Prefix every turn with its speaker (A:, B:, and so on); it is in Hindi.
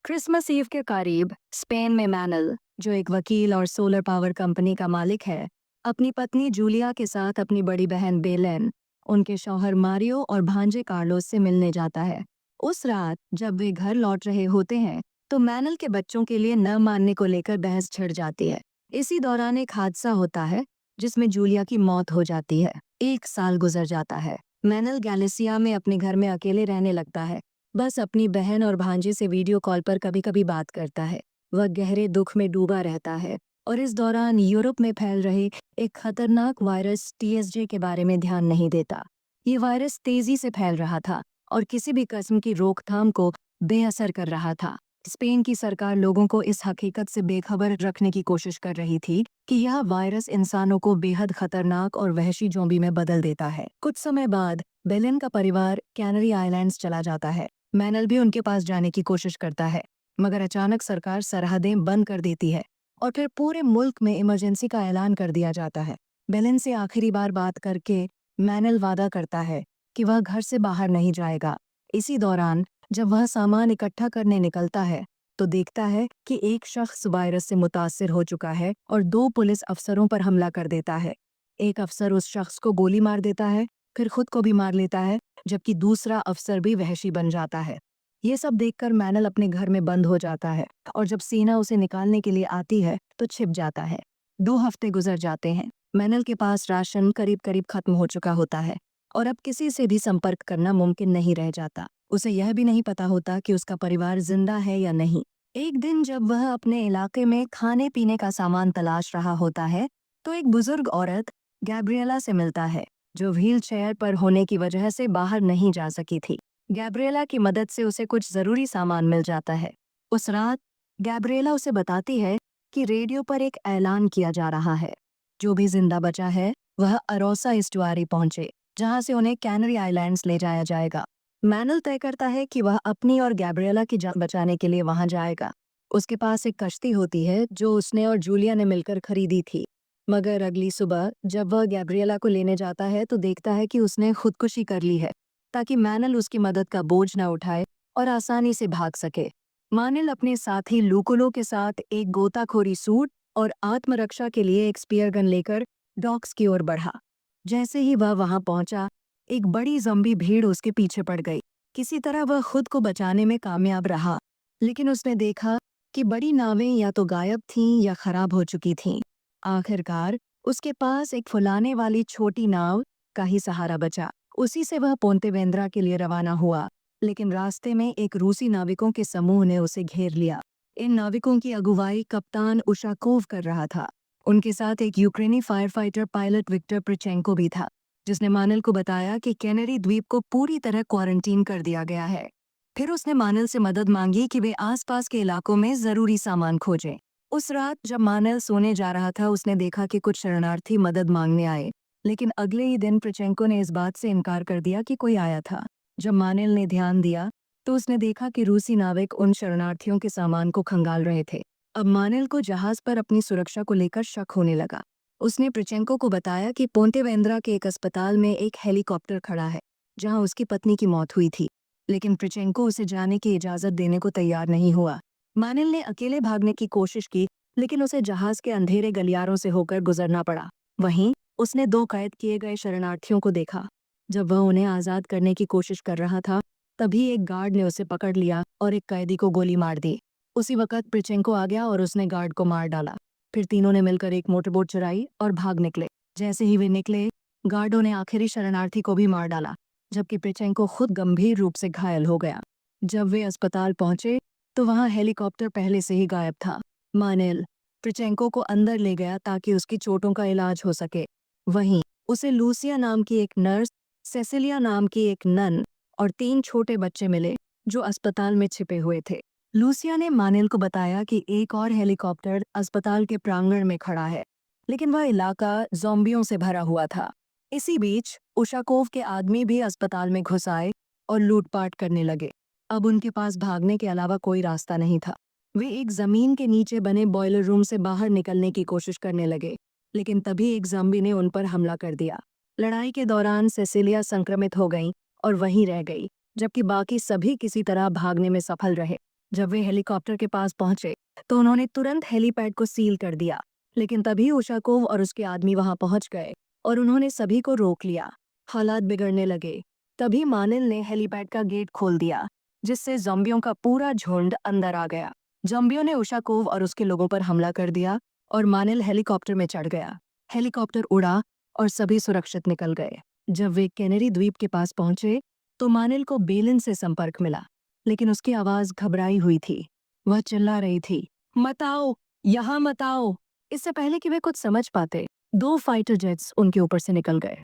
A: क्रिसमस ईव के करीब स्पेन में मैनल, जो एक वकील और सोलर पावर कंपनी का मालिक है, अपनी पत्नी जूलिया के साथ अपनी बड़ी बहन बेलेन, उनके शौहर मारियो और भांजे कार्लोस से मिलने जाता है। उस रात जब वे घर लौट रहे होते हैं तो मैनल के बच्चों के लिए न मानने को लेकर बहस छिड़ जाती है। इसी दौरान एक हादसा होता है जिसमें जूलिया की मौत हो जाती है। 1 साल गुजर जाता है। मैनल गैलिसिया में अपने घर में अकेले रहने लगता है। बस अपनी बहन और भांजे से वीडियो कॉल पर कभी कभी बात करता है। वह गहरे दुख में डूबा रहता है और इस दौरान यूरोप में फैल रहे एक खतरनाक वायरस TSJ के बारे में ध्यान नहीं देता। ये वायरस तेजी से फैल रहा था और किसी भी किस्म की रोकथाम को बेअसर कर रहा था। स्पेन की सरकार लोगों को इस हकीकत से बेखबर रखने की कोशिश कर रही थी कि यह वायरस इंसानों को बेहद खतरनाक और वहशी ज़ॉम्बी में बदल देता है। कुछ समय बाद बेलेन का परिवार कैनरी आइलैंड्स चला जाता है। मैनल भी उनके पास जाने की कोशिश करता है, मगर अचानक सरकार सरहदें बंद कर देती है और फिर पूरे मुल्क में इमरजेंसी का ऐलान कर दिया जाता है। बेलेन से आखिरी बार बात करके मैनल वादा करता है कि वह घर से बाहर नहीं जाएगा। इसी दौरान जब वह सामान इकट्ठा करने निकलता है तो देखता है कि एक शख्स वायरस से मुतासिर हो चुका है और 2 पुलिस अफसरों पर हमला कर देता है। एक अफसर उस शख्स को गोली मार देता है, फिर खुद को भी मार लेता है, जबकि दूसरा अफसर भी वहशी बन जाता है। ये सब देखकर मैनल अपने घर में बंद हो जाता है और जब सेना उसे निकालने के लिए आती है तो छिप जाता है। 2 हफ्ते गुजर जाते हैं। मैनल के पास राशन करीब करीब खत्म हो चुका होता है और अब किसी से भी संपर्क करना मुमकिन नहीं रह जाता। उसे यह भी नहीं पता होता कि उसका परिवार जिंदा है या नहीं। एक दिन जब वह अपने इलाके में खाने पीने का सामान तलाश रहा होता है तो एक बुजुर्ग औरत गैब्रिएला से मिलता है, जो व्हील चेयर पर होने की वजह से बाहर नहीं जा सकी थी। गैब्रिएला की मदद से उसे कुछ जरूरी सामान मिल जाता है। उस रात गैब्रिएला उसे बताती है कि रेडियो पर एक ऐलान किया जा रहा है, जो भी जिंदा बचा है वह अरोसा इस्टुआरी पहुंचे, जहां से उन्हें कैनरी आइलैंड्स ले जाया जाएगा। मैनल तय करता है कि वह अपनी और गैब्रिएला की जान बचाने के लिए वहां जाएगा। उसके पास एक कश्ती होती है जो उसने और जूलिया ने मिलकर खरीदी थी। मगर अगली सुबह जब वह गैब्रिएला को लेने जाता है तो देखता है कि उसने खुदकुशी कर ली है, ताकि मैनल उसकी मदद का बोझ न उठाए और आसानी से भाग सके। मैनल अपने साथी लूकुलो के साथ एक गोताखोरी सूट और आत्मरक्षा के लिए एक स्पीयर गन लेकर डॉक्स की ओर बढ़ा। जैसे ही वह वहां पहुंचा, एक बड़ी ज़ॉम्बी भीड़ उसके पीछे पड़ गई। किसी तरह वह खुद को बचाने में कामयाब रहा, लेकिन उसने देखा कि बड़ी नावें या तो गायब थीं या खराब हो चुकी थीं। आखिरकार उसके पास एक फुलाने वाली छोटी नाव का ही सहारा बचा। उसी से वह पोंतेवेंद्रा के लिए रवाना हुआ, लेकिन रास्ते में एक रूसी नाविकों के समूह ने उसे घेर लिया। इन नाविकों की अगुवाई कप्तान उशाकोव कर रहा था। उनके साथ एक यूक्रेनी फायर फाइटर पायलट विक्टर प्रिचेंको भी था, जिसने मानल को बताया कि कैनरी द्वीप को पूरी तरह क्वारंटीन कर दिया गया है। फिर उसने मानल से मदद मांगी कि वे आसपास के इलाकों में जरूरी सामान खोजें। उस रात जब मानल सोने जा रहा था उसने देखा कि कुछ शरणार्थी मदद मांगने आए, लेकिन अगले ही दिन प्रिचेंको ने इस बात से इनकार कर दिया कि कोई आया था। जब मानल ने ध्यान दिया तो उसने देखा कि रूसी नाविक उन शरणार्थियों के सामान को खंगाल रहे थे। अब मानल को जहाज पर अपनी सुरक्षा को लेकर शक होने लगा। उसने प्रिचेंको को बताया कि पोंतेवेंद्रा के एक अस्पताल में एक हेलीकॉप्टर खड़ा है, जहां उसकी पत्नी की मौत हुई थी, लेकिन प्रिचेंको उसे जाने की इजाजत देने को तैयार नहीं हुआ। मानल ने अकेले भागने की कोशिश की, लेकिन उसे जहाज के अंधेरे गलियारों से होकर गुजरना पड़ा। वहीं उसने 2 कैद किए गए शरणार्थियों को देखा। जब वह उन्हें आजाद करने की कोशिश कर रहा था, तभी एक गार्ड ने उसे पकड़ लिया और एक कैदी को गोली मार दी। उसी वक्त प्रिचेंको आ गया और उसने गार्ड को मार डाला। फिर तीनों ने मिलकर एक मोटरबोट चुराई और भाग निकले। जैसे ही वे निकले, गार्डों ने आखिरी शरणार्थी को भी मार डाला, जबकि प्रिचेंको खुद गंभीर रूप से घायल हो गया। जब वे अस्पताल पहुंचे तो वहां हेलीकॉप्टर पहले से ही गायब था। मानेल प्रिचेंको को अंदर ले गया ताकि उसकी चोटों का इलाज हो सके। वहीं उसे लूसिया नाम की एक नर्स, सेसिलिया नाम की एक नन और 3 छोटे बच्चे मिले जो अस्पताल में छिपे हुए थे। लूसिया ने मानेल को बताया कि एक और हेलीकॉप्टर अस्पताल के प्रांगण में खड़ा है, लेकिन वह इलाका ज़ॉम्बियों से भरा हुआ था। इसी बीच उशाकोव के आदमी भी अस्पताल में घुस आए और लूटपाट करने लगे। अब उनके पास भागने के अलावा कोई रास्ता नहीं था। वे एक जमीन के नीचे बने बॉयलर रूम से बाहर निकलने की कोशिश करने लगे, लेकिन तभी एक ज़ॉम्बी ने उन पर हमला कर दिया। लड़ाई के दौरान सेसिलिया संक्रमित हो गई और वहीं रह गई, जबकि बाकी सभी किसी तरह भागने में सफल रहे। जब वे हेलीकॉप्टर के पास पहुंचे तो उन्होंने तुरंत हेलीपैड को सील कर दिया, लेकिन तभी उशाकोव और उसके आदमी वहां पहुंच गए और उन्होंने सभी को रोक लिया। हालात बिगड़ने लगे। तभी मानिल ने हेलीपैड का गेट खोल दिया, जिससे ज़ॉम्बियों का पूरा झुंड अंदर आ गया। ज़ॉम्बियों ने उशाकोव और उसके लोगों पर हमला कर दिया और मानिल हेलीकॉप्टर में चढ़ गया। हेलीकॉप्टर उड़ा और सभी सुरक्षित निकल गए। जब वे कैनरी द्वीप के पास पहुंचे तो मानिल को बेलिन से संपर्क मिला, लेकिन उसकी आवाज घबराई हुई थी। वह चिल्ला रही थी, मत आओ, यहाँ मत आओ। इससे पहले कि वे कुछ समझ पाते, 2 फाइटर जेट्स उनके ऊपर से निकल गए।